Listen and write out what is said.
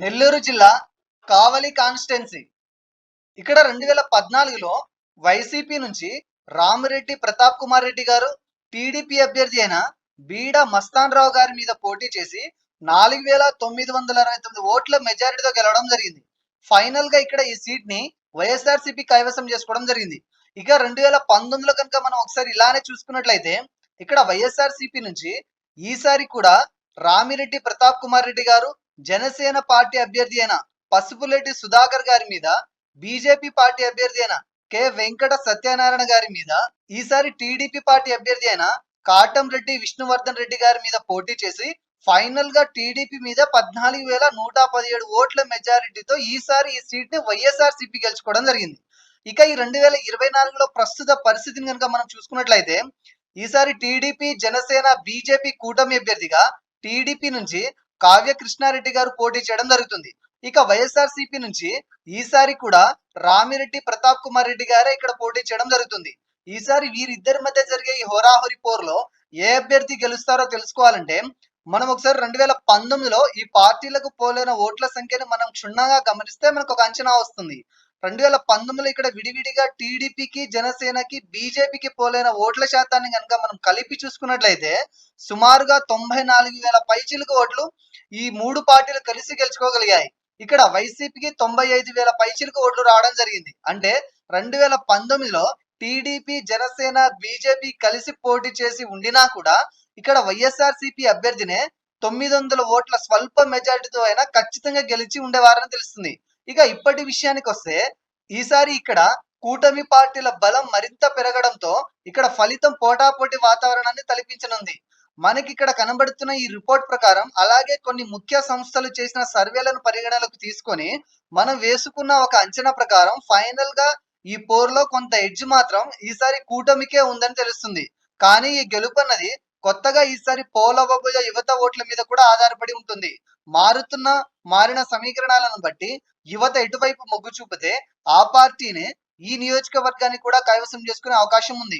నెల్లూరు జిల్లా కావలి కాన్స్టిట్యున్సీ. ఇక్కడ 2014లో వైసీపీ నుంచి రామిరెడ్డి ప్రతాప్ కుమార్ రెడ్డి గారు టీడీపీ అభ్యర్థి అయిన బీడా మస్తాన్ రావు గారి మీద పోటీ చేసి 4969 ఓట్ల మెజారిటీతో గెలవడం జరిగింది. ఫైనల్ గా ఇక్కడ ఈ సీట్ ని వైఎస్ఆర్సీపీ కైవసం చేసుకోవడం జరిగింది. ఇక 2019లో కనుక మనం ఒకసారి ఇలానే చూసుకున్నట్లయితే ఇక్కడ వైఎస్ఆర్సీపీ నుంచి ఈసారి కూడా రామిరెడ్డి ప్రతాప్ కుమార్ రెడ్డి గారు జనసేన పార్టీ అభ్యర్థి అయిన పసుపులేటి సుధాకర్ గారి మీద, బీజేపీ పార్టీ అభ్యర్థి అయిన కె వెంకట సత్యనారాయణ గారి మీద, ఈసారి టీడీపీ పార్టీ అభ్యర్థి అయిన కాటంరెడ్డి విష్ణువర్ధన్ రెడ్డి గారి మీద పోటీ చేసి ఫైనల్ గా టీడీపీ మీద 14,117 ఓట్ల మెజారిటీతో ఈసారి ఈ సీట్ ని వైఎస్ఆర్సీపీ గెలుచుకోవడం జరిగింది. ఇక ఈ 2024లో ప్రస్తుత పరిస్థితిని కనుక మనం చూసుకున్నట్లయితే ఈసారి టీడీపీ, జనసేన, బీజేపీ కూటమి అభ్యర్థిగా టీడీపీ నుంచి కావ్య కృష్ణారెడ్డి గారు పోటీ చేయడం జరుగుతుంది. ఇక వైఎస్ఆర్సీపీ నుంచి ఈసారి కూడా రామిరెడ్డి ప్రతాప్ కుమార్ రెడ్డి గారే ఇక్కడ పోటీ చేయడం జరుగుతుంది. ఈసారి వీరిద్దరి మధ్య జరిగే ఈ హోరాహోరీ పోరులో ఏ అభ్యర్థి గెలుస్తారో తెలుసుకోవాలంటే మనం ఒకసారి 2019లో ఈ పార్టీలకు పోలైన ఓట్ల సంఖ్యను మనం క్షుణ్ణంగా గమనిస్తే మనకు ఒక అంచనా వస్తుంది. 2019లో ఇక్కడ విడివిడిగా టీడీపీకి, జనసేనకి, బీజేపీకి పోలైన ఓట్ల శాతాన్ని కనుక మనం కలిపి చూసుకున్నట్లయితే సుమారుగా 94,000 పైచిలుకు ఓట్లు ఈ మూడు పార్టీలు కలిసి గెలుచుకోగలిగాయి. ఇక్కడ వైసీపీకి 95,000 పైచిలుకు ఓట్లు రావడం జరిగింది. అంటే 2019లో టీడీపీ, జనసేన, బీజేపీ కలిసి పోటీ చేసి ఉండినా కూడా ఇక్కడ వైఎస్ఆర్సీపీ అభ్యర్థినే 900 ఓట్ల స్వల్ప మెజారిటీతో అయినా ఖచ్చితంగా గెలిచి ఉండేవారని తెలుస్తుంది. ఇక ఇప్పటి విషయానికి వస్తే ఈసారి ఇక్కడ కూటమి పార్టీల బలం మరింత పెరగడంతో ఇక్కడ ఫలితం పోటాపోటీ వాతావరణాన్ని తలపించనుంది. మనకి ఇక్కడ కనబడుతున్న ఈ రిపోర్ట్ ప్రకారం అలాగే కొన్ని ముఖ్య సంస్థలు చేసిన సర్వేలను పరిగణలోకి తీసుకొని మనం వేసుకున్న ఒక అంచనా ప్రకారం ఫైనల్ గా ఈ పోరులో కొంత ఎడ్జ్ మాత్రం ఈసారి కూటమికే ఉందని తెలుస్తుంది. కానీ ఈ గెలుపు అన్నది కొత్తగా ఈసారి పోలవబోయే యువత ఓట్ల మీద కూడా ఆధారపడి ఉంటుంది. మారిన సమీకరణాలను బట్టి యువత ఎటువైపు మొగ్గు చూపితే ఆ పార్టీనే ఈ నియోజకవర్గాన్ని కూడా కైవసం చేసుకునే అవకాశం ఉంది.